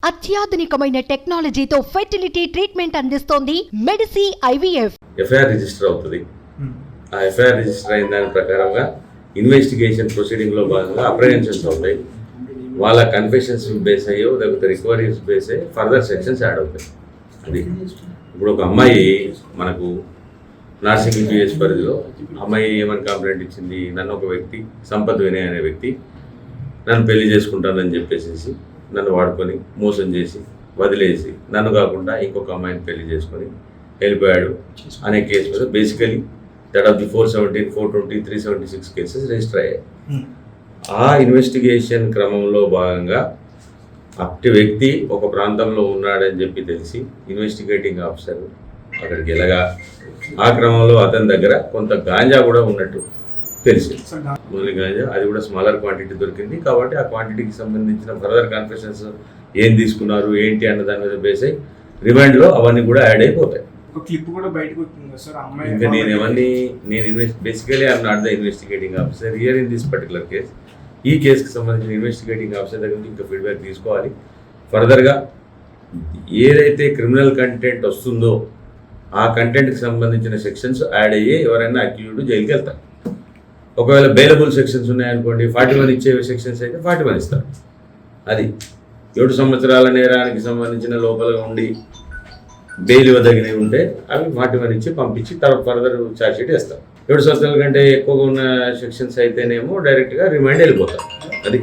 అత్యాధునికమైన టెక్నాలజీతో fertility treatment అందిస్తోంది Medici IVF. FIR register అవుతుంది. ఆ ఎఫ్ఐఆర్ రిజిస్టర్ అయిన దాని ప్రకారంగా ఇన్వెస్టిగేషన్ ప్రొసీడింగ్లో భాగంగా అప్రహెన్షన్స్ అవుతాయి. వాళ్ళ కన్ఫెషన్స్ బేస్ అయ్యో లేకపోతే రికవరీస్ బేస్ అయ్యి ఫర్దర్ సెక్షన్స్ యాడ్ అవుతాయి. అది ఇప్పుడు ఒక అమ్మాయి మనకు నార్సింగ్ GS పరిధిలో అమ్మాయి ఏమని కంప్లైంట్ ఇచ్చింది, నన్ను ఒక వ్యక్తి సంపత్ వినయ్ అనే వ్యక్తి నన్ను పెళ్లి చేసుకుంటానని చెప్పేసి నన్ను వాడుకొని మోసం చేసి వదిలేసి నన్ను కాకుండా ఇంకొక అమ్మాయిని పెళ్లి చేసుకొని వెళ్ళిపోయాడు అనే కేసు మీద basically that of the 417, 420, 376 cases register అయ్యాయి. ఆ ఇన్వెస్టిగేషన్ క్రమంలో భాగంగా అట్టి వ్యక్తి ఒక ప్రాంతంలో ఉన్నాడని చెప్పి తెలిసి ఇన్వెస్టిగేటింగ్ ఆఫీసర్ అక్కడికి వెళ్ళగా ఆ క్రమంలో అతని దగ్గర కొంత గాంజా కూడా ఉన్నట్టు తెలిసింది. ఓన్లీ గాంజా, అది కూడా స్మాలర్ క్వాంటిటీ దొరికింది. కాబట్టి ఆ క్వాంటిటీకి సంబంధించిన ఫర్దర్ కన్ఫెషన్స్ ఏం తీసుకున్నారు ఏంటి అన్న దాని మీద బేస్ అయ్యి రిమాండ్లో అవన్నీ కూడా యాడ్ అయిపోతాయి. ఇంకా basically I'm not the investigating officer here in this particular case. ఈ కేసుకి సంబంధించిన ఇన్వెస్టిగేటింగ్ ఆఫీసర్ దగ్గర నుంచి ఇంకా ఫీడ్బ్యాక్ తీసుకోవాలి. ఫర్దర్గా ఏదైతే క్రిమినల్ కంటెంట్ వస్తుందో ఆ కంటెంట్కి సంబంధించిన సెక్షన్స్ యాడ్ అయ్యి ఎవరైనా అక్యూజ్డ్ జైలుకి వెళ్తారు. ఒకవేళ బెయిలబుల్ సెక్షన్స్ ఉన్నాయనుకోండి, 41 ఇచ్చే సెక్షన్స్ అయితే 41 ఇస్తారు. అది 7 సంవత్సరాల నేరానికి సంబంధించిన లోపల ఉండి బెయిల్ ఇవ్వదగినవి ఉంటే అవి 41 ఇచ్చి పంపించి తర్వాత ఫర్దర్ ఛార్జ్ షీట్ వేస్తారు. 7 సంవత్సరాల కంటే ఎక్కువగా ఉన్న సెక్షన్స్ అయితేనేమో డైరెక్ట్గా రిమాండ్ వెళ్ళిపోతారు. అది